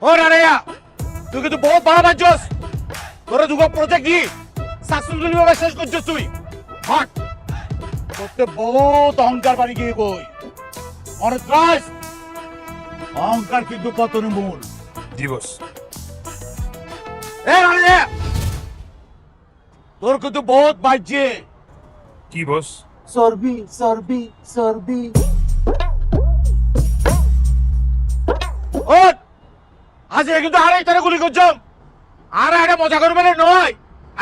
ও রানিয়া তুই কিন্তু বহুত ভালো বাজছস তোরা দুটো প্রজেক্ট দি সাকসেসফুলি ভাবে শেষ করছস তুই হট তোতে বহুত অহংকার বাড়ি গিয়ে কই অনত্রাস অহংকার কিন্তু পতনের মূল দিবস এ রানিয়া তোর কিন্তু বহুত বাজছে কি বস? চর্বি চর্বি চর্বি ওট আজ কিন্তু আরে তারে গুলি করছম আর আরে মজা করবে না নয়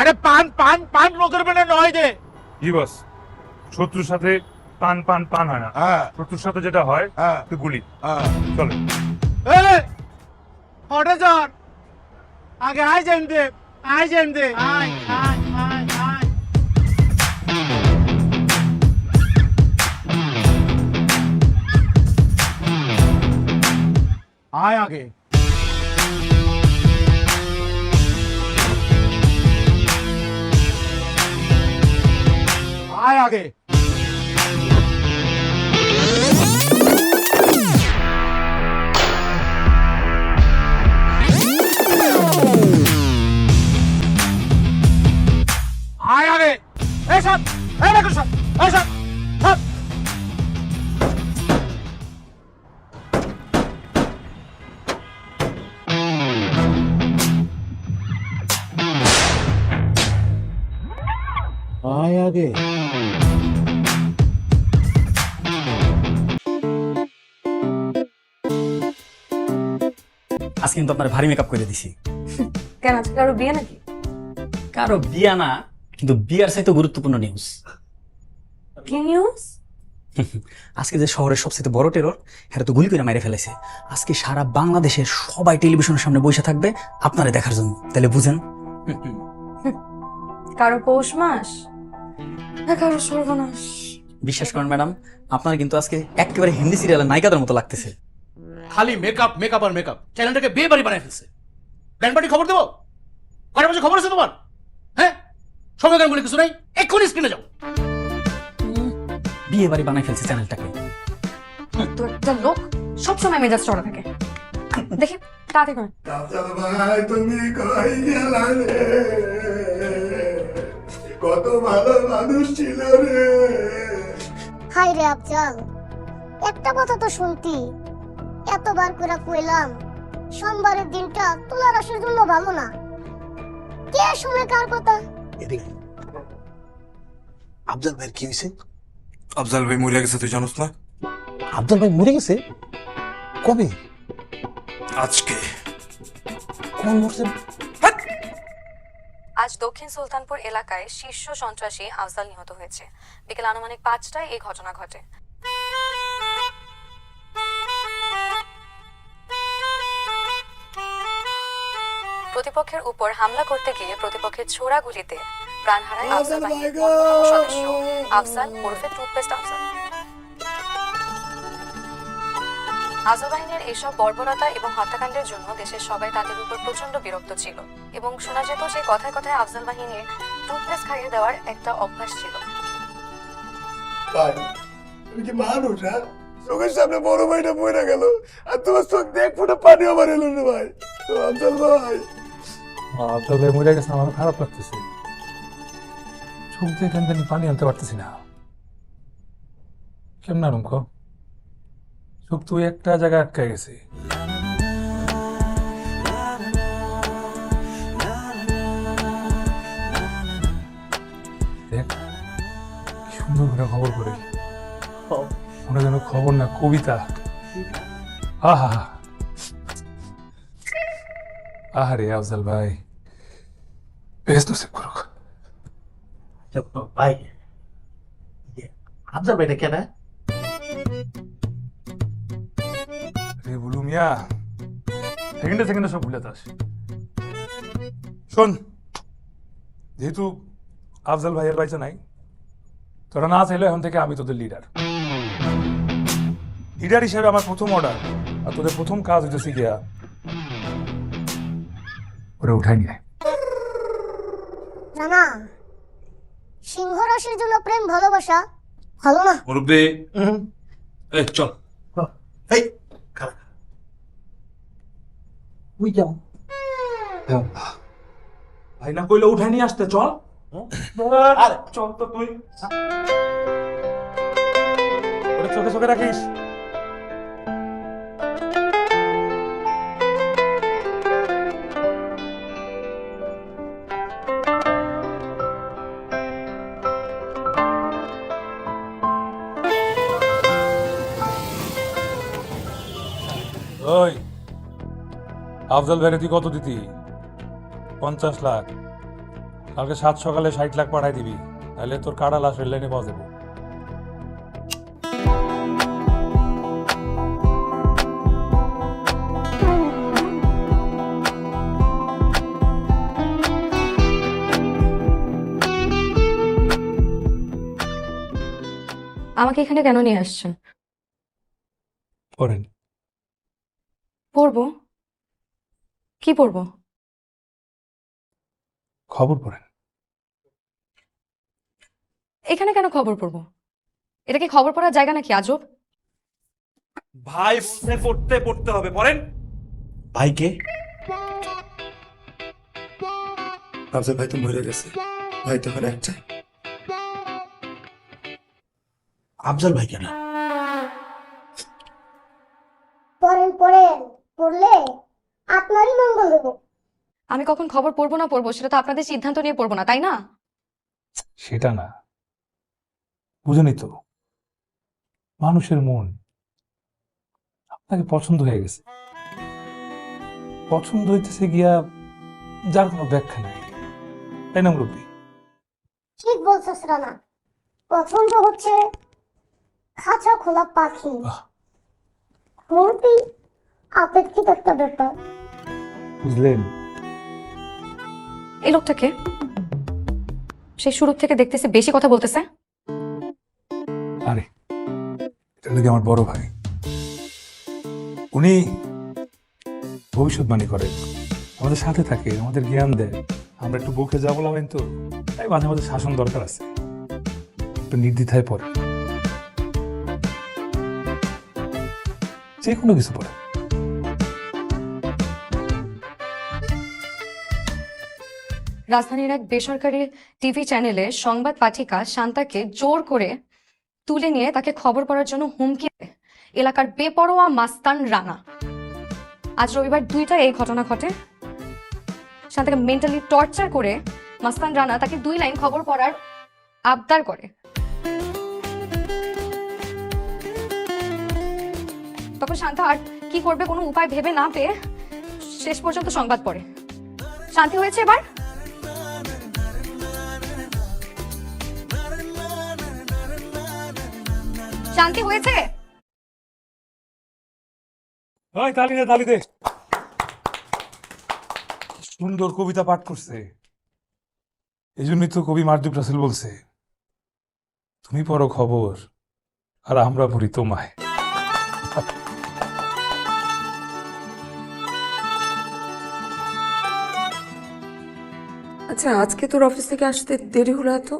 আরে পান পান পান নো করবে না নয় দে দিবস শত্রুর সাথে পান পান পান হয় না, হ্যাঁ শত্রুর সাথে যেটা হয় হ্যাঁ তো গুলি। হ্যাঁ চলে এ হটে যান আগে আই যাইম দে আই যাইম দে আই আই আই আই আয় আগে আয় আগে আয় আগে এসব এই দেখো সব এসব সব আয় আগে আজকে কিন্তু আপনার ভারী মেকআপ করে দিছি। কেন আজকে কারো বিয়ে নাকি? কারো বিয়া না, কিন্তু বিয়ার চাইতে গুরুত্বপূর্ণ নিউজ। কি নিউজ? আজকে যে শহরের সবচেয়ে বড় টেরর, এটা তো গুলি করে মেরে ফেলেছে। আজকে সারা বাংলাদেশের সবাই টেলিভিশনের সামনে বসে থাকবে আপনারা দেখার জন্য। তাহলে বুঝেন, কারো পৌষ মাস না কারো সর্বনাশ। বিশ্বাস করেন ম্যাডাম, আপনার কিন্তু আজকে একেবারে হিন্দি সিরিয়ালের নায়িকাদের মতো লাগতেছে। খালি মেকআপ মেকআপ আর মেকআপ চ্যানেলটাকে বিয়ে বাড়ি বানায় ফেলছে। ব্যান্ড পার্টি খবর দেবো? কয়টা বছর খবর আছে তোমার? হ্যাঁ সময় গান বলে কিছু নাই, এক্ষুনি স্ক্রিনে যাও। বিয়ে বাড়ি বানাই ফেলছে চ্যানেলটাকে। তো একটা লোক সবসময় মেজাজ চড়া থাকে। দেখি তাড়াতাড়ি করে। ভাই তুমি কই গেলা রে? কত ভালো মানুষ ছিল রে। হাই রে আফজাল, একটা কথা তো শুনতি, এতবার করে কইলাম সোমবারের দিনটা তোমার আসার জন্য ভালো না। কে শুনে কার কথা? আফজাল ভাইয়ের কি হয়েছে? আফজাল ভাই মরে গেছে, তুই জানোস না? আফজাল ভাই মরে গেছে? কবে? আজকে। কোন মরছে? আজ দক্ষিণ সুলতানপুর এলাকায় শীর্ষ সন্ত্রাসী আফজাল নিহত হয়েছে। বিকেল আনুমানিক 5টায় এই ঘটনা ঘটে। প্রতিপক্ষের উপর হামলা করতে গিয়ে প্রতিপক্ষের ছোড়া গুলিতে প্রাণ হারায় আফজাল বাহিনীর অন্যতম সদস্য আফজাল ওরফে টুথপেস্ট আফজাল। আফজাল বাহিনীর এইসব বর্বরতা এবং হত্যাকাণ্ডের জন্য দেশের সবাই তাদের উপর প্রচন্ড বিরক্ত ছিল এবং শোনা যেত সেই কথায় কথায় আফজাল বাহিনীর টুথপেস্ট খাইয়ে দেওয়ার একটা অভ্যাস ছিল। ভাই তুমি কি মানুষ? হ্যাঁ চোখের সামনে বড় ভাইটা পড়ে গেল আর তোমার চোখ দেখ ফুটে পানি আমার এলো না ভাই। তো আফজাল ভাই, আফজাল ভাই মরে গেছে, আমার খারাপ লাগতেছে। চোখ দিয়ে কেন জানি পানি আনতে পারতেছি না। কেমন রুম কো? চোখ তুই একটা জায়গায় আটকে গেছে। দেখ কি সুন্দর করে খবর করে, ওটা যেন খবর না কবিতা। আহা আহারে আফজাল ভাই, বেশ নসিব করুক। ভাই আফজাল ভাইটা কেন? রে বলু মিয়া, সেকেন্ডে সেকেন্ডে সব ভুলে যাস। শোন, যেহেতু আফজাল ভাইয়ের বাইচা নাই, তোরা না চাইলে এখন থেকে আমি তোদের লিডার। লিডার হিসেবে আমার প্রথম অর্ডার আর তোদের প্রথম কাজ হইতেছে গিয়া ওরা উঠাই নিয়ে। জানা সিংহ রাশির জন্য প্রেম ভালোবাসা ভালো না। মুরব্বি এই চল। এই খারাপ তুই কেমন ভাই না কইলে উঠাই নিয়ে আসতে চল। আরে চল তো তুই ওরে চোখে চোখে রাখিস। ওই আফজল ভাইরে তুই কত দিতি? 50 লাখ। কালকে 7 সকালে 60 লাখ পাঠাই দিবি, তাহলে তোর কাটা লাশ রেল লাইনে পাওয়া যাবো। আমাকে এখানে কেন নিয়ে আসছেন? পড়েন। পড়বো? কি পড়বো? খবর পড়েন। এখানে কেন খবর পড়বো? এটা কি খবর পড়ার জায়গা নাকি আজব? ভাই বলছে পড়তে পড়তে হবে, পড়েন। ভাইকে আফজাল ভাই তো মরে গেছে, ভাই তো এখন একটা। আফজাল ভাই কেন? পড়েন পড়েন, পড়লে আপনারই মঙ্গল হবে। আমি কখন খবর পড়বো না পড়বো সেটা তো আপনাদের সিদ্ধান্ত নিয়ে পড়বো না, তাই না? সেটা না, বুঝেনি তো, মানুষের মন আপনাকে পছন্দ হয়ে গেছে। পছন্দ হইতেছে গিয়া যার কোনো ব্যাখ্যা নাই, তাই না মুরব্বী? ঠিক বলছিস রানা, পছন্দ হচ্ছে খাঁচা খোলা পাখি, বাহ। খুবই আপেক্ষিক একটা ব্যাপার। বুঝলেন? এই লোকটাকে সেই শুরু থেকে দেখতেছি বেশি কথা বলতেছে। আরে এটা লাগে আমার বড় ভাই, উনি ভবিষ্যৎবাণী করেন, আমাদের সাথে থাকে, আমাদের জ্ঞান দেয়। আমরা একটু বুকে যা বলা হয় তো, তাই মাঝে মাঝে শাসন দরকার আছে, একটু নির্দ্বিধায় পড়ে, যে কোনো কিছু পড়ে। রাজধানীর এক বেসরকারি টিভি চ্যানেলে সংবাদ পাঠিকা শান্তাকে জোর করে তুলে নিয়ে তাকে খবর পড়ার জন্য হুমকি দেয় এলাকার বেপরোয়া মাস্তান রানা। আজ রবিবার 2টায় এই ঘটনা ঘটে। শান্তাকে মেন্টালি টর্চার করে মাস্তান রানা তাকে 2 লাইন খবর পড়ার আবদার করে। তখন শান্তা আর কি করবে কোনো উপায় ভেবে না পেয়ে শেষ পর্যন্ত সংবাদ পড়ে। শান্তি হয়েছে এবার? শান্তি হয়েছে? ওই তালি দে, তালি দে। সুন্দর কবিতা পাঠ করছে, এই জন্যই তো কবি মারজুক রাসেল বলছে, তুমি পড়ো খবর আর আমরা পড়ি তোমায়। আচ্ছা, আজকে তোর অফিস থেকে আসতে দেরি হলো এত?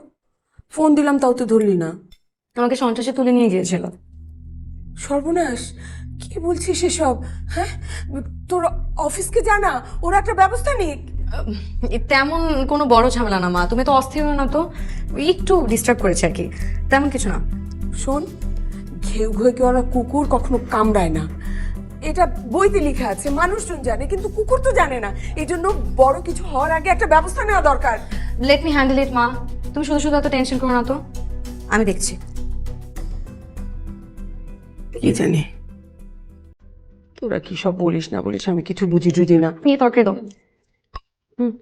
ফোন দিলাম তাও তো ধরলি না। আমাকে সন্ত্রাসে তুলে নিয়ে গিয়েছিল। সর্বনাশ, কি বলছিস এসব? হ্যাঁ, তোর অফিসকে জানা, ওরা একটা ব্যবস্থা নিক। তেমন কোনো বড় ঝামেলা না মা, তুমি তো অস্থির না তো, একটু ডিস্টার্ব করেছে আর কি, তেমন কিছু না। শোন, ঘেউ ঘেউকে ওরা কুকুর কখনো কামড়ায় না, এটা বইতে লেখা আছে, মানুষজন জানে কিন্তু কুকুর তো জানে না। এই জন্য বড় কিছু হওয়ার আগে একটা ব্যবস্থা নেওয়া দরকার। লেট মি হ্যান্ডেল ইট মা, তুমি শুধু শুধু এত টেনশন করো না তো, আমি দেখছি। কি জানি তোরা কি সব বলিস না বলিস, আমি কিছু বুঝি টুঝি না। নিয়ে তরকারি দাও। হুম।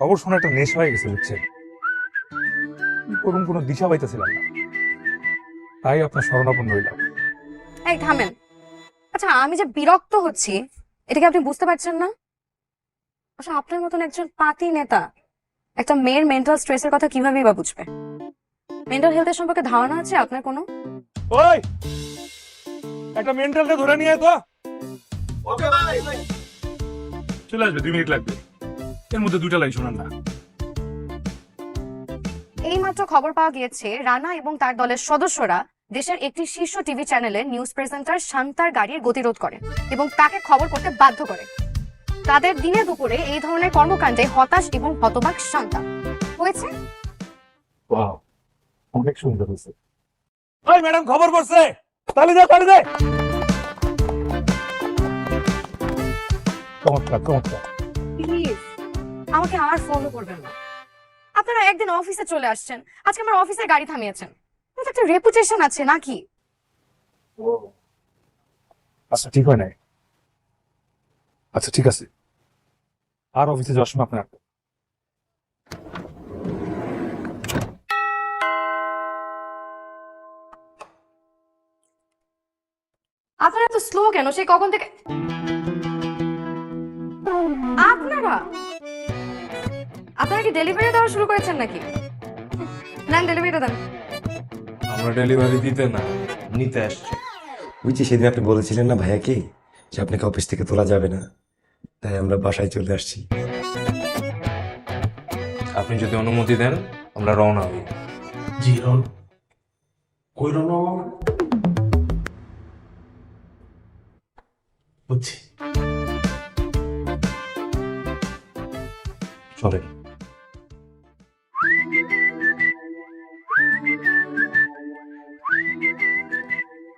খবর শোনা একটা নেশা হয়ে গেছে বুঝছেন, কি করুন কোনো দিশা পাইতেছিলাম না, তাই আপনার শরণাপন্ন হইলাম। এই থামেন। আচ্ছা, আমি যে বিরক্ত হচ্ছি এটা কি আপনি বুঝতে পারছেন না? আচ্ছা, আপনার মতন একজন পাতি নেতা একটা মেয়ের মেন্টাল স্ট্রেসের কথা কিভাবেই বা বুঝবে? মেন্টাল হেলথের সম্পর্কে ধারণা আছে আপনার কোনো? ওই একটা মেন্টালটা ধরে নিয়ে তো চলে আসবে, 2 মিনিট লাগবে, এর মধ্যে 2টা লাইন শোনান না। এইমাত্র খবর পাওয়া গিয়েছে রানা এবং তার দলের সদস্যরা দেশের একটি শীর্ষ টিভি চ্যানেলে নিউজ প্রেজেন্টার শান্তার গাড়ির গতিরোধ করে এবং তাকে খবর করতে বাধ্য করে। তাদের দিনে দুপুরে এই ধরনের কর্মকাণ্ডে হতাশ এবং হতবাক শান্তা হয়েছে। ওয়াও, অনেক সুন্দর হয়েছে। ওই ম্যাডাম খবর করছে, তাহলে যা তাহলে যায়। চমৎকার চমৎকার। প্লিজ আমাকে আর ফলো করবেন না। আপনারা একদিন অফিসে চলে আসছেন, আজকে আমার অফিসের গাড়ি থামিয়েছেন। এটা একটা রেপুটেশন আছে নাকি? আচ্ছা ঠিক হয় নাই, আচ্ছা ঠিক আছে, আর অফিসে যাওয়ার সময় আপনার আপনারা এত স্লো কেন? সেই কখন থেকে আপনারা আপনারা কি ডেলিভারি দেওয়া শুরু করেছেন নাকি? নেন ডেলিভারিটা দেন। আমরা ডেলিভারি দিতে না, নিতে আসছি। ওই যে সেদিন আপনি বলেছিলেন না ভাইয়াকে যে আপনাকে অফিস থেকে তোলা যাবে না, তাই আমরা বাসায় চলে আসছি। আপনি যদি অনুমতি দেন আমরা রওনা হই। জি রওনা। কই রওনা? বুঝছি, চলেন।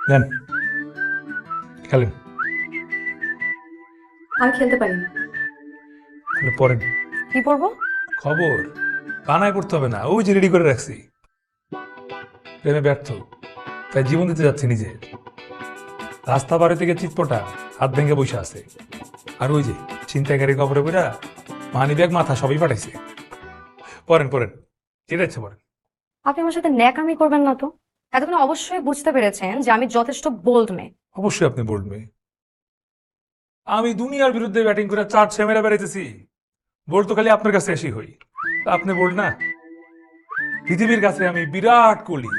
নেন খেলেন, আমি খেলতে পারি না। তাহলে পড়েন। কি পড়বো? খবর কানায় পড়তে হবে না, ওই যে রেডি করে রাখছি। প্রেমে ব্যর্থ, তাই জীবন দিতে যাচ্ছে নিজে। রাস্তা পারে থেকে চিৎপটা হাত ভেঙে বসে আছে, আর ওই যে ছিনতাইকারী কবরে বইরা মানি ব্যাগ মাথা সবই পাঠাইছে। পড়েন পড়েন, যেটা ইচ্ছে পড়েন। আপনি আমার সাথে ন্যাকামি করবেন না তো? এতক্ষণ অবশ্যই বুঝতে পেরেছেন যে আমি যথেষ্ট বোল্ড মেয়ে। অবশ্যই আপনি বলবে, আমি দুনিয়ার বিরুদ্ধে ব্যাটিং করে 4 মেরে বেড়াইতেছি, বল তো খালি আপনার কাছে এসে হই। তা আপনি বল না, পৃথিবীর কাছে আমি বিরাট কোহলি,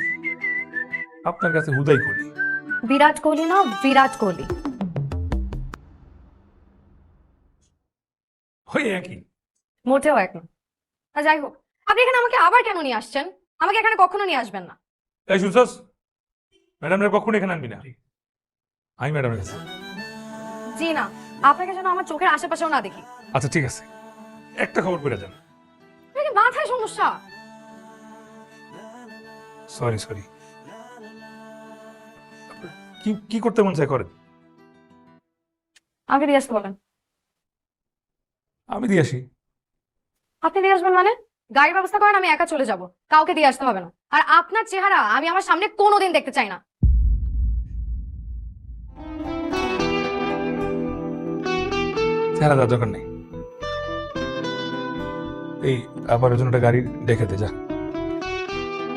আপনার কাছে হুদাই কোহলি। বিরাট কোহলি না, বিরাট কোহলি। হয়ে একই, মোটেও এক না। আর যাই হোক, আপনি এখানে আমাকে আবার কেন নিয়ে আসছেন? আমাকে এখানে কখনো নিয়ে আসবেন না। তাই শুনছস, ম্যাডামের কখনো এখানে আনবি না। আমি ম্যাডামের কাছে। জি না, আপনাকে যেন আমার চোখের আশেপাশেও না দেখি। আচ্ছা ঠিক আছে, একটা খবর করে যান। আপনার কি মাথায় সমস্যা? সরি সরি, কি কি করতে মন চায় করেন। আমাকে দিয়ে আসতে বলেন। আমি দিয়ে আসি। আপনি দিয়ে আসবেন মানে? গাড়ির ব্যবস্থা করেন, আমি একা চলে যাব, কাউকে দিয়ে আসতে হবে না। আর আপনার চেহারা আমি আমার সামনে কোনোদিন দেখতে চাই না। চেহারা দেওয়ার দরকার নেই, এই আবার ওই জন্য একটা গাড়ি দেখে দে যা,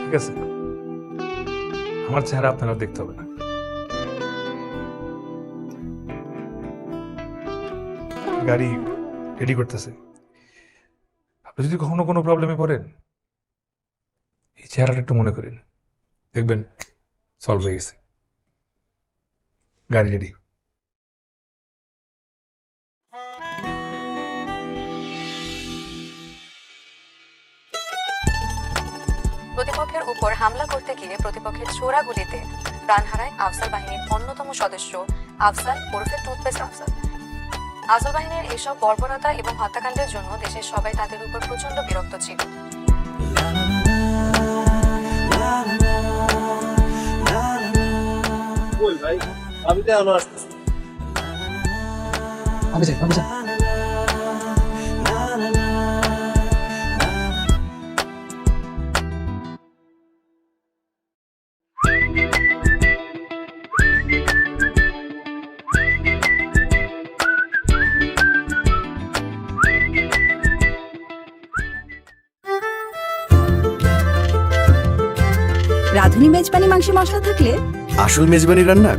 ঠিক আছে? আমার চেহারা আপনারা দেখতে হবে না। গাড়ি রেডি করতেছে, আপনি যদি কখনো কোনো প্রবলেমে পড়েন এই চেহারাটা একটু মনে করেন, দেখবেন সলভ হয়ে গেছে। গাড়ি রেডি। প্রতিপক্ষের উপর হামলা করতে গিয়ে প্রতিপক্ষের ছোড়া গুলিতে প্রাণ হারায় আফসার বাহিনীর অন্যতম সদস্য আফসার ওরফে টুথপেস্ট আফসার। আফসার বাহিনীর এসব বর্বরতা এবং হত্যাকাণ্ডের জন্য দেশের সবাই তাদের উপর প্রচন্ড বিরক্ত ছিল। আমি যাই। রাঁধুনি মেজবানি মাংসে মশলা থাকলে আসল মেজবানি রান্না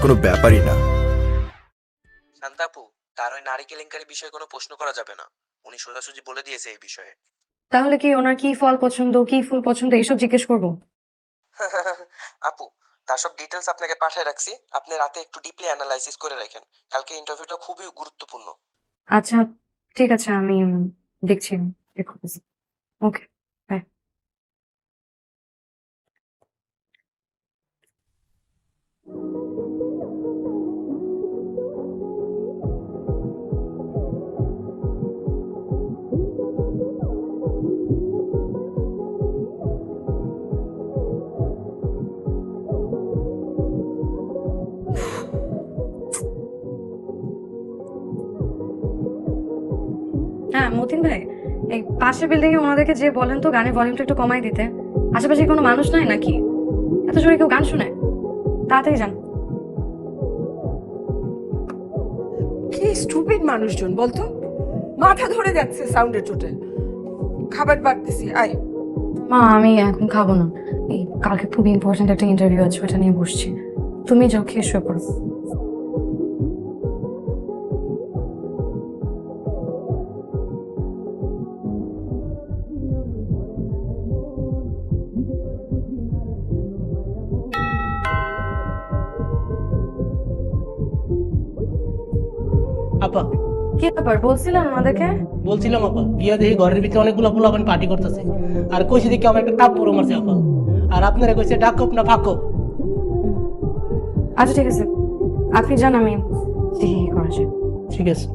কোনো ব্যাপারই না। শান্তাপু, তার ওই নারী কেলেঙ্কারি বিষয়ে কোনো প্রশ্ন করা যাবে না। উনি সোজাসুজি বলে দিয়েছে এই বিষয়ে। তাহলে কি ওনার কি ফল পছন্দ, কি ফুল পছন্দ এইসব জিজ্ঞেস করবো? আপু, তার সব ডিটেলস আপনাকে পাঠিয়ে রাখছি। আপনি রাতে একটু ডিপলি অ্যানালাইসিস করে রাখেন। কালকে ইন্টারভিউটা খুবই গুরুত্বপূর্ণ। আচ্ছা ঠিক আছে, আমি দেখছি। ওকে, বাই। হ্যাঁ মতিন ভাই, এই পাশের বিল্ডিং এ ওনাদেরকে যে বলেন তো গানের ভলিউমটা একটু কমাই দিতে। আশেপাশে কোনো মানুষ নাই নাকি? এত জোরে কেউ গান শুনে? তাড়াতাড়ি যান। কি স্টুপিড মানুষজন বলতো, মাথা ধরে যাচ্ছে সাউন্ডের চোটে। খাবার বাড়তেছি, আয়। মা আমি এখন খাবো না, এই কালকে খুব ইম্পর্টেন্ট একটা ইন্টারভিউ আছে, ওটা নিয়ে বসছি। তুমি যাও, খেয়ে শুয়ে পড়ো। আপা কি ব্যাপার বলছিলেন ওনাদেরকে? বলছিলাম আপা, গিয়া দেখি ঘরের ভিতরে অনেকগুলো পোলাপান পার্টি করতেছে, আর কইছে দেখি আমার একটা কাপড় মারছে আপা, আর আপনারা কইছে ডাকপ না ফাঁকপ। আচ্ছা ঠিক আছে, আপনি যান, আমি দেখি কি করা যায়। ঠিক আছে।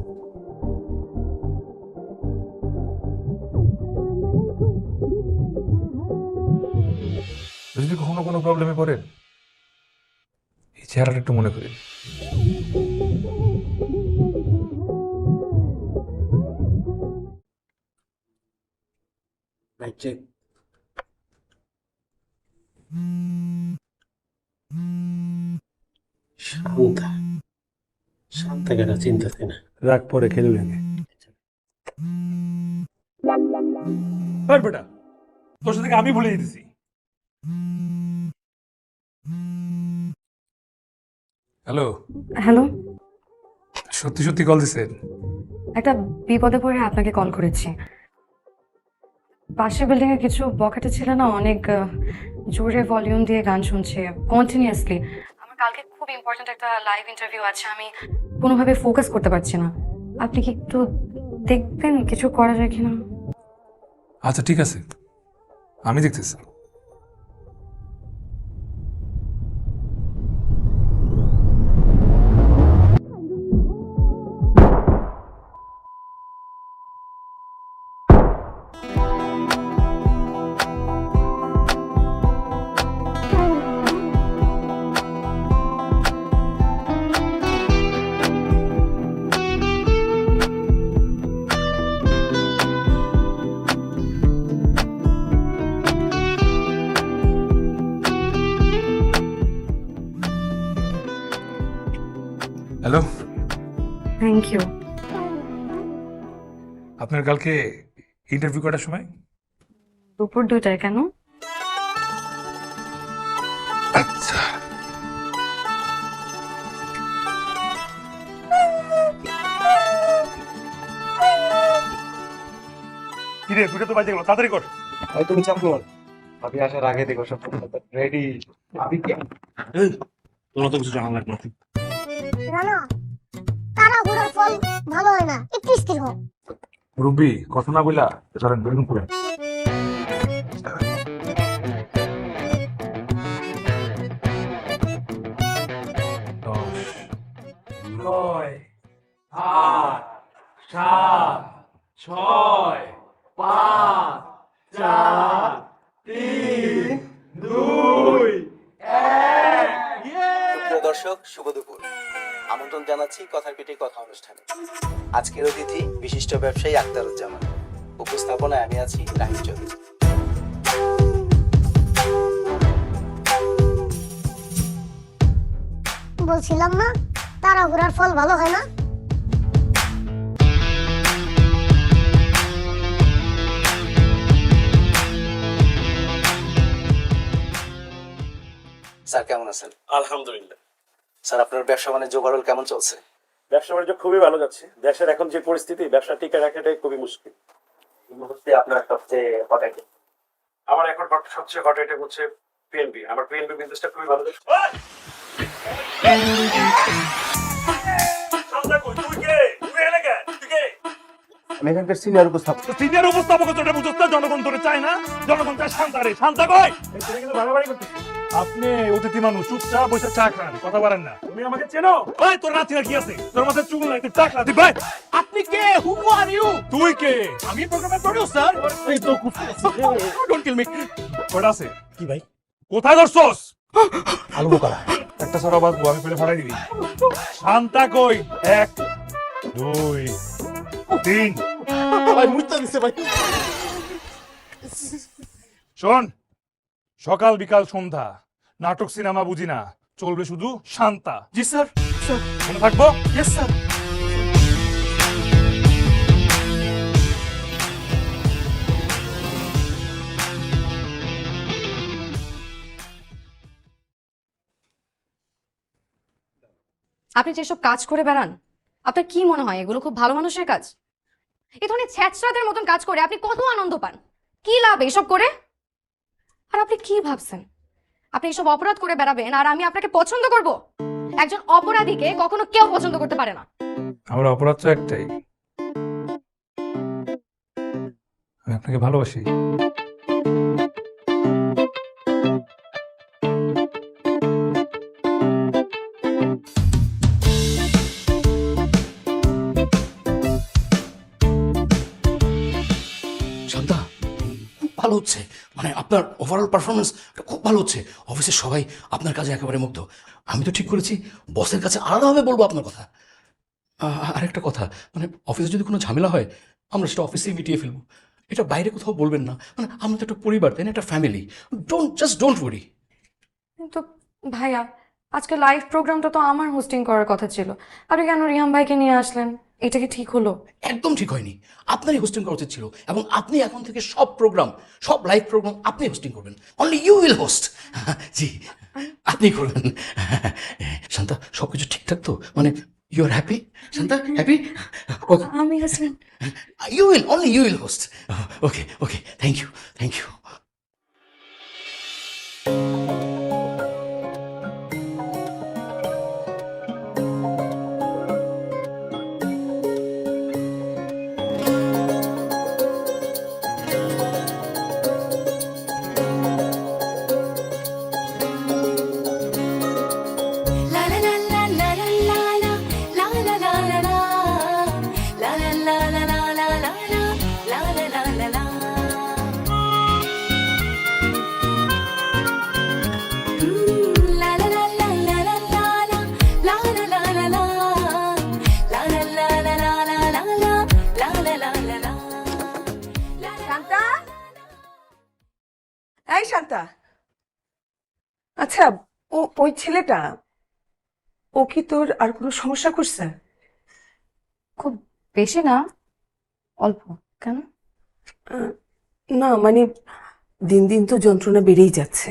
যদি কখনো কোনো প্রবলেমে পড়েন, এই চেহারাটা একটু মনে করি। শান্তা কেন চিন্তাতে না, রাগ পরে খেলে লেগে। বেটা, তোর সাথে আমি ভুলে যেতেছি। হ্যালো হ্যালো, সত্যি সত্যি কল দিছেন? একটা বিপদে পড়ে আপনাকে কল করেছি। পাশের বিল্ডিং এ কিছু বখাটে ছিল না, অনেক জোরে ভলিউম দিয়ে গান শুনছে কন্টিনিউয়াসলি। আমার কালকে খুব ইম্পর্টেন্ট একটা লাইভ ইন্টারভিউ আছে, আমি কোনোভাবে ফোকাস করতে পারছি না। আপনি কি একটু দেখবেন কিছু করা যায় কিনা? আচ্ছা ঠিক আছে, আমি দেখতেছি। Hello, thank you. আপনার কালকে ইন্টারভিউ করার সময়? দুপুর 2টায়। কেন? আচ্ছা, কিরে দুটো তো বাজে গেল, তাড়াতাড়ি কর। ভাই তুমি চাপ না, আমি আসার আগে দেখো সব রেডি। আমি কি তোমরা তো কিছু জানা লাগবে না। রানা, তাড়াহুড়োর ফল ভালো হয় না, একটু স্থির হও। রুবি কথা না বইলা ধরেন বেলুন করে। 9, 8, 7, 6, 5, 4, 3, 2, 1। প্রিয় দর্শক, শুভ দুপুর। আমন্ত্রণ জানাচ্ছি কথার পিঠে কথা অনুষ্ঠানে। আজকের অতিথি বিশিষ্ট ব্যবসায়ী আখতারুজ্জামান। উপস্থাপনায় আমি আছি রাহিম চৌধুরী। বলছিলাম না তাড়াহুড়োর ফল ভালো হয় না। স্যার কেমন আছেন? আলহামদুলিল্লাহ। স্যার আপনার ব্যবসা বাণিজ্য ওভারঅল কেমন চলছে? ব্যবসা বাণিজ্য খুবই ভালো যাচ্ছে। দেশের এখন যে পরিস্থিতি, ব্যবসা টিকে রাখাটাই খুবই মুশকিল। এই মুহূর্তে আপনার সবচেয়ে হট আইটেম? আমার এখন সবচেয়ে হট আইটেম হচ্ছে পিএনবি। আমার পিএনবি বিজনেসটা খুবই ভালো যাচ্ছে। আমি এখানকার সিনিয়র উপস্থাপক। সিনিয়র উপস্থাপক তোটা বুঝছ না, জনগণ তোরে চায় না, জনগণ চায় শান্তারে। শান্তা কই? কিন্তু বাড়াবাড়ি করতেছি। আপনি অতিথি মানুষ, চুপচাপ বসে চা খান, কথা বলেন না। তুমি আমাকে চেনো? ভাই তোর রাতে কি আছে? তোর মাথায় চুল নাই, তুই টাকা দি ভাই। আপনি কে? হু আর ইউ? তুই কে? আমি প্রোগ্রামের প্রডিউসার। এই তো ডোন্ট কিল মি। কোটা আছে? কি ভাই? কোথায় ধরছস? আলু বোকারা। একটা সরা বাজবো, আমি পেলে ফাড়াই দিবি। শান্তা কই? 1 2 3। ভাই মুইতা দিছে ভাই। শোন, সকাল বিকাল সন্ধ্যা নাটক সিনেমা বুঝি না, চলবে শুধু শান্তা। জি স্যার। স্যার। মনে থাকবো? Yes sir. আপনি যেসব কাজ করে বেড়ান, আপনার কি মনে হয় এগুলো খুব ভালো মানুষের কাজ? এই ধরনের ছ্যাঁচড়াদের মতন কাজ করে আপনি কত আনন্দ পান? কি লাভ এসব করে? আর আপনি কি ভাবছেন আপনি এসব অপরাধ করে বেড়াবেন আর আমি আপনাকে পছন্দ করব? একজন অপরাধীকে কখনো কেউ পছন্দ করতে পারে না। আমার অপরাধ তো একটাই, আমি আপনাকে ভালোবাসি। শান্তা, খুব ভালো হচ্ছে, মানে আপনার ওভারঅল পারফরমেন্স খুব ভালো হচ্ছে। অফিসের সবাই আপনার কাজে একেবারে মুগ্ধ। আমি তো ঠিক করেছি বসের কাছে আলাদাভাবে বলবো আপনার কথা। আরেকটা কথা, মানে অফিসে যদি কোনো ঝামেলা হয় আমরা সেটা অফিসেই মিটিয়ে ফেলবো, এটা বাইরে কোথাও বলবেন না। মানে আমরা তো একটা পরিবার, তাই না, একটা ফ্যামিলি। Don't worry. কিন্তু ভাইয়া, আজকে লাইভ প্রোগ্রামটা তো আমার হোস্টিং করার কথা ছিল, আপনি কেন রিহাম ভাইকে নিয়ে আসলেন? এটা কি ঠিক হলো? একদম ঠিক হয়নি। আপনারই হোস্টিং করা উচিত ছিল, এবং আপনি এখন থেকে সব প্রোগ্রাম, সব লাইভ প্রোগ্রাম আপনি হোস্টিং করবেন। Only you will host. জি, আপনি করবেন। শান্তা, সবকিছু ঠিকঠাক তো? মানে you are happy? Shanta happy? আমি হাসবেন। only you will host. Okay, thank you. Shanta, এই শান্তা, আচ্ছা ওই ছেলেটা, ও কি তোর আর কোনো সমস্যা করছে? খুব বেশি না, অল্প। কেন? না মানে দিন দিন তো যন্ত্রণা বেড়েই যাচ্ছে,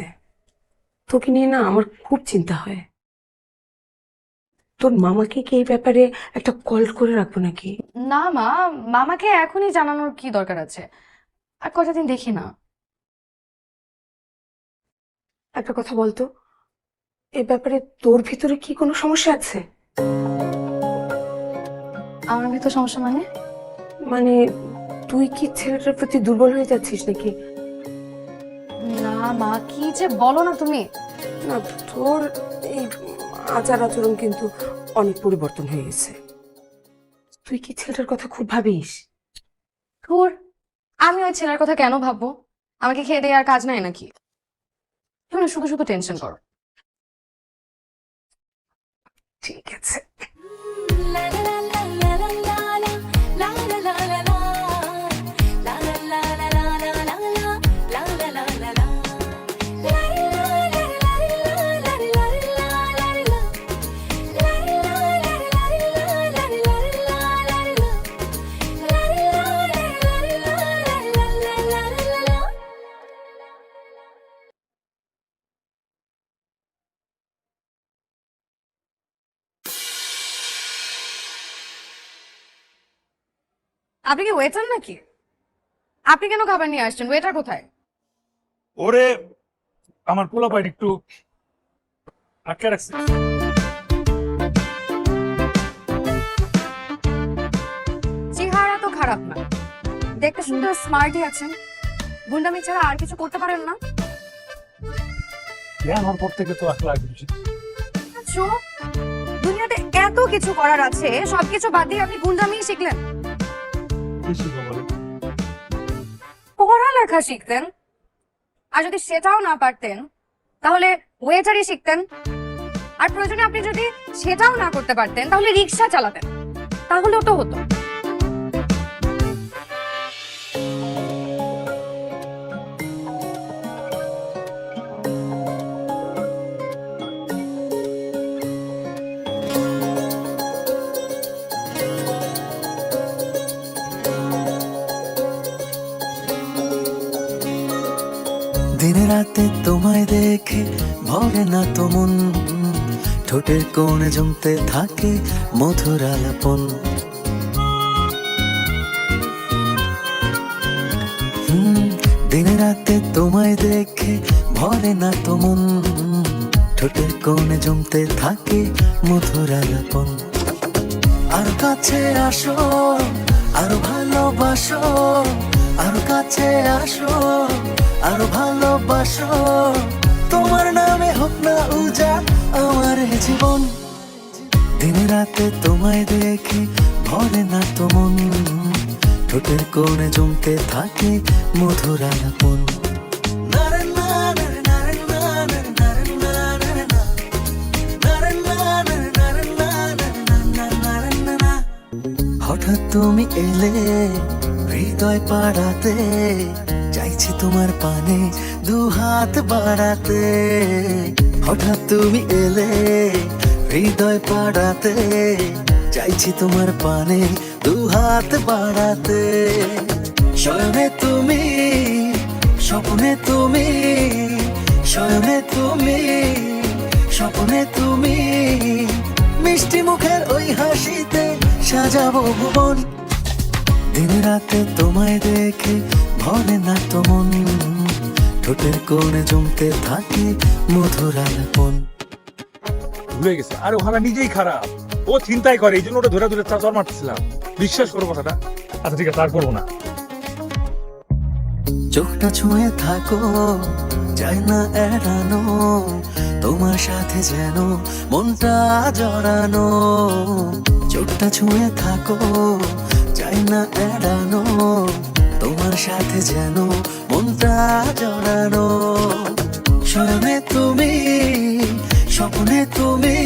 তোকে নিয়ে না আমার খুব চিন্তা হয়। তোর মামাকে কি এই ব্যাপারে একটা কল করে রাখবো নাকি? না মা, মামাকে এখনই জানানোর কি দরকার আছে? আর কয়টা দিন দেখি না। একটা কথা বলতো, এ ব্যাপারে তোর ভিতরে কি কোনো সমস্যা আছে? আমার ভিতর সমস্যা মানে? মানে তুই কি ছেলেটার প্রতি দুর্বল হয়ে যাচ্ছিস নাকি? না মা, কি যে বলো না তুমি। না, তোর এই আচার আচরণ কিন্তু অনেক পরিবর্তন হয়ে গেছে। তুই কি ছেলেটার কথা খুব ভাবিস? ধুর, আমি ওই ছেলের কথা কেন ভাববো? আমাকে খেয়ে দিয়ে আর কাজ নাই নাকি? তুমি শুধু শুধু টেনশন করো। ঠিক আছে। আপনি কি ওয়েটার নাকি? আপনি কেন খাবার নিয়ে আসছেন? ওয়েটার কোথায়? ওরে আমার পোলা পাইট একটু আটকে রাখছে। চেহারা তো খারাপ না, দেখতে সুন্দর স্মার্টই আছেন। গুন্ডামি ছাড়া আর কিছু করতে পারেন না? আমার পর থেকে তো আসলে আগে বেশি। আচ্ছা, দুনিয়াতে এত কিছু করার আছে, সবকিছু বাদ দিয়ে আপনি গুন্ডামি শিখলেন? বেশি বলে পড়ালেখা শিখতেন, আর যদি সেটাও না পারতেন তাহলে ওয়েটারই শিখতেন, আর প্রয়োজনে আপনি যদি সেটাও না করতে পারতেন তাহলে রিক্সা চালাতেন, তাহলেও তো হতো। দিনে রাতে তোমায় দেখে ভরে না তো মন, ঠোঁটের কোণে জমতে থাকে মধুর আলাপন। দিনে রাতে তোমায় দেখে ভরে না তো মন, ঠোঁটের কোণে জমতে থাকে মধুর আলাপন। আর কাছে আসো, আরো ভালোবাসো, আরো কাছে আসো, আরো ভালোবাসো। তোমার নামে হোক না উজাড় আমার জীবন। দিনে রাতে তোমায় দেখে ভরে না তো মন, ঠোঁটের কোণে জমতে থাকে মধুর আলাপন। হঠাৎ তুমি এলে হৃদয় পাড়াতে, চাইছি তোমার পানে দু হাত বাড়াতে। হঠাৎ তুমি এলে হৃদয় পাড়াতে, চাইছি তোমার পানে দু হাত বাড়াতে। শয়নে তুমি, স্বপ্নে তুমি, শয়নে তুমি, স্বপ্নে তুমি, মিষ্টি মুখের ওই হাসিতে সাজাবো ভুবন। দিন রাতে তোমায় দেখে ভরে না তো মন, ঠোঁটের কোণে জমতে থাকে মধুর আলাপন। ভুলে গেছে, আর ওখানে নিজেই খারাপ, ও চিন্তাই করে, এই জন্য ওটা ধরে ধরে চাচর মারতেছিলাম। বিশ্বাস করো কথাটা। আচ্ছা ঠিক আছে, আর করবো না। চোখটা ছুঁয়ে থাকো, যায় না এড়ানো, তোমার সাথে যেন মনটা জড়ানো। চোখটা ছুঁয়ে থাকো, যায় না এড়ানো, তোমার সাথে যেন মনটা জড়ানো। স্মরণে তুমি, স্বপ্নে তুমি,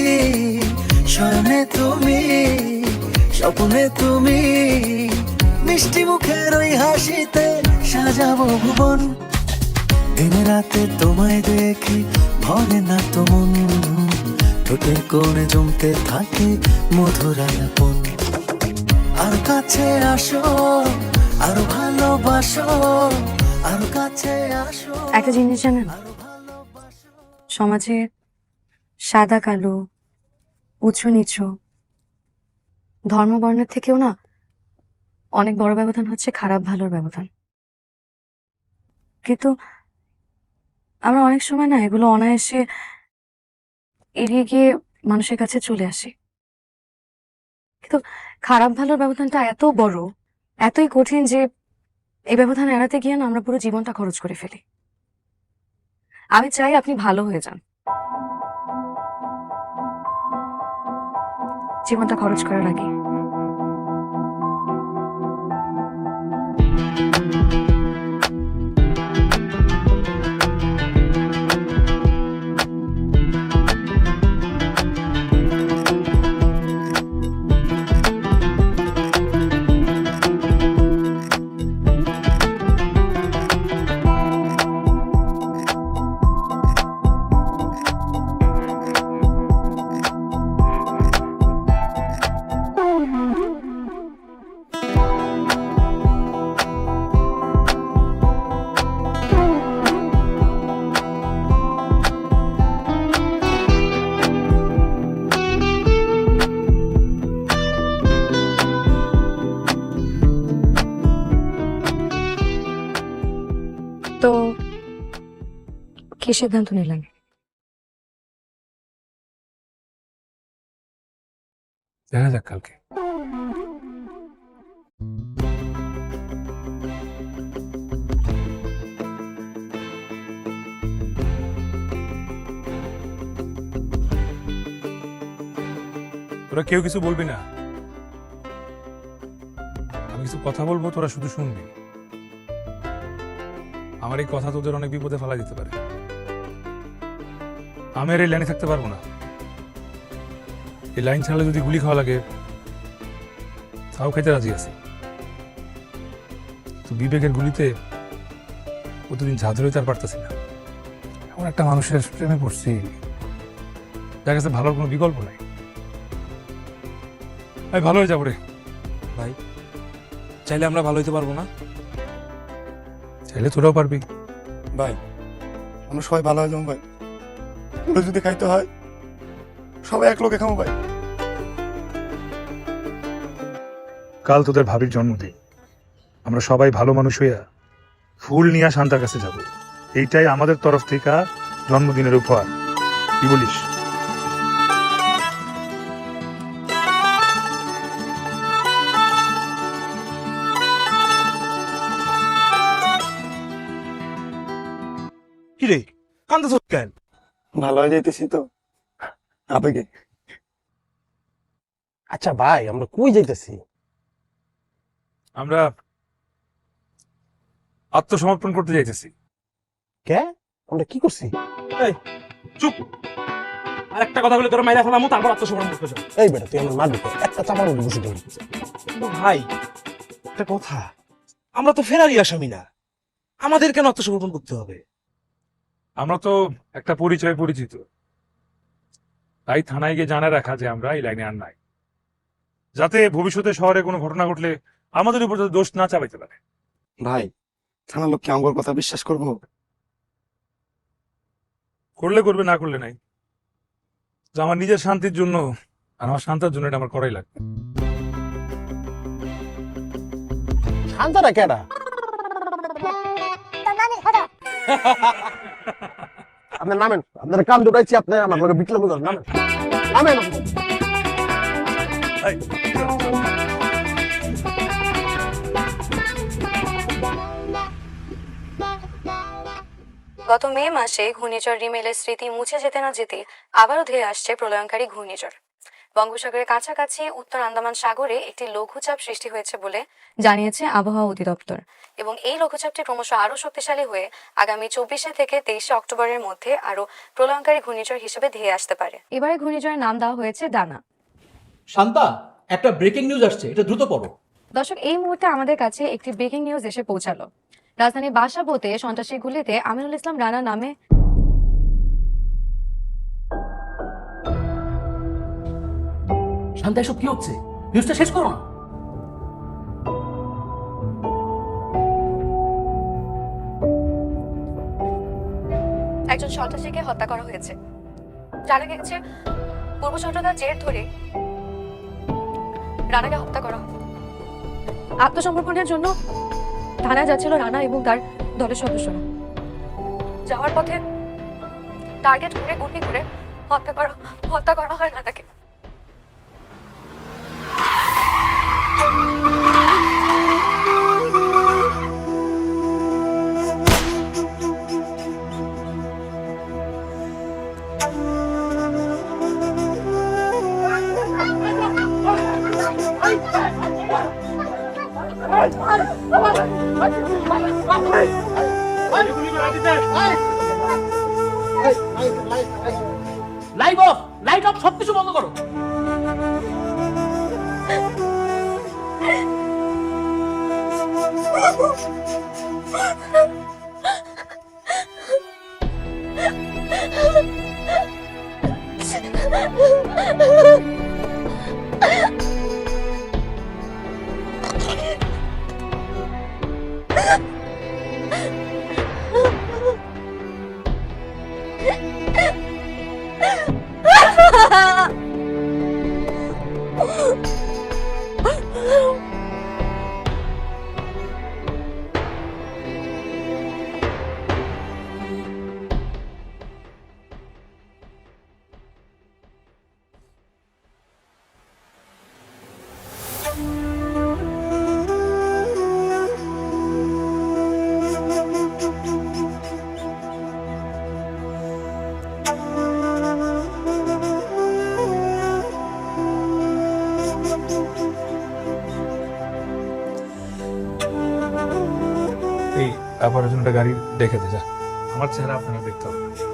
স্মরণে তুমি, স্বপ্নে তুমি, মিষ্টি মুখের ওই হাসিতে সাজাবো ভুবন। দিনে রাতে তোমায় দেখে ভরে না তো মন, ঠোঁটের কোণে জমতে থাকে মধুর আলাপন। আর কাছে আসো, আরো ভালোবাসো, আরো কাছে আসো। একটা জিনিস জানেন, সমাজে সাদা কালো, উঁচু নিচু, ধর্ম বর্ণের থেকেও না অনেক বড় ব্যবধান হচ্ছে খারাপ ভালোর ব্যবধান। কিন্তু আমরা অনেক সময় না এগুলো অনায়াসে এড়িয়ে গিয়ে মানুষের কাছে চলে আসি। কিন্তু খারাপ ভালোর ব্যবধানটা এত বড়, এতই কঠিন যে এই ব্যবধান এড়াতে গিয়ে না আমরা পুরো জীবনটা খরচ করে ফেলি। আমি চাই আপনি ভালো হয়ে যান, জীবনটা খরচ করার আগে। সিদ্ধান্ত নিলেন? দেখা যাক কালকে। তোরা কেউ কিছু বলবি না, আমি কিছু কথা বলবো, তোরা শুধু শুনবি। আমার এই কথা তোদের অনেক বিপদে ফেলা দিতে পারে। আমি আর এই লাইনে থাকতে পারবো না। এই লাইন ছাড়লে যদি গুলি খাওয়া লাগে তাও খাইতে রাজি আছে। তো বিবেকের গুলিতে প্রতিদিন ঝাঁঝর হইতে আর পারতেছি না। এমন একটা মানুষের প্রেমে পড়ছি যার কাছে ভালোর কোনো বিকল্প নাই। আমি ভালো হয়ে যাবো রে। ভাই চাইলে আমরা ভালো হইতে পারবো না? চাইলে তোরাও পারবি। ভাই আমরা সবাই ভালো হয়ে যাবো ভাই। পুরো যদি খাইতে হয় সবাই এক লোকে খাবো ভাই। কাল তোদের ভাবির জন্মদিন, আমরা সবাই ভালো মানুষ হইয়া ফুল নিয়ে শান্তার কাছে যাব। এইটাই আমাদের তরফ থেকে জন্মদিনের উপহার। কি বলিস? কিরে কান্দাছ কেন? ভালো হয়ে যাইতেছি তো আবেগে। আচ্ছা ভাই আমরা কই যাইতেছি? আমরা আত্মসমর্পণ করতে যাইতেছি। কে? আমরা কি করছি? চুপ! আর একটা কথা বলে তোরা মাইরা ফেলামু, তারপর আত্মসমর্পণ করতে যাও। এই বেটা তুই আমার মারবি, একটা চাপার মধ্যে বসে দিবি। ভাই একটা কথা, আমরা তো ফেরারি আসামি না, আমাদের কেন আত্মসমর্পণ করতে হবে? আমরা তো একটা পরিচয় পরিচিত, তাই থানায় গিয়ে জানা রাখা যে আমরা এই লাইনে আর নাই, যাতে ভবিষ্যতে শহরে কোনো ঘটনা ঘটলে আমাদের উপর যাতে দোষ না চাপাইতে পারে। ভাই থানার লোক কি আমার কথা বিশ্বাস করবো? করলে করবে, না করলে নাই। যে আমার নিজের শান্তির জন্য আর আমার শান্তার জন্য এটা আমার করাই লাগবে। শান্তারা কেডা? আপনার নামেন, আপনার কাম দুটাইছি, আপনি আমার লগে বিটলাম নামেন নামেন। গত মে মাসে ঘূর্ণিঝড় রিমেলের স্মৃতি মুছে যেতে না যেতে আবারও ধেয়ে আসছে প্রলয়ঙ্কারী ঘূর্ণিঝড়। বঙ্গোপসাগরের কাছাকাছি উত্তর আন্দামান সাগরে একটি লঘুচাপ সৃষ্টি হয়েছে বলে জানিয়েছে আবহাওয়া অধিদপ্তর, এবং এই লঘুচাপটি ক্রমশ আরও শক্তিশালী হয়ে আগামী 24 থেকে 23 অক্টোবরের মধ্যে আরও প্রলয়ঙ্কারী ঘূর্ণিঝড় হিসেবে ধেয়ে আসতে পারে। এবারে ঘূর্ণিঝড়ের নাম দেওয়া হয়েছে ডানা। শান্তা, একটা ব্রেকিং নিউজ আসছে, এটা দ্রুত পড়ো। দর্শক, এই মুহূর্তে আমাদের কাছে একটি ব্রেকিং নিউজ এসে পৌঁছালো। রাজধানী বাসাবোতে সন্ত্রাসী গুলিতে আমিনুল ইসলাম রানা নামে শান্তা, এসব কি হচ্ছে? নিউজটা শেষ করো না। একজন সন্ত্রাসীকে হত্যা করা হয়েছে। জানা গেছে পূর্ব শত্রুতার জের ধরে রানাকে হত্যা করা হয়। আত্মসমর্পণের জন্য থানায় যাচ্ছিল রানা এবং তার দলের সদস্যরা। যাওয়ার পথে টার্গেট করে গুলি করে হত্যা করা হয় রানাকে। লাইট অফ, লাইট অফ, সবকিছু বন্ধ করো। তারপরে জন্য একটা গাড়ি দেখে দে যা। আমার চেহারা আপনারা দেখতে হবে।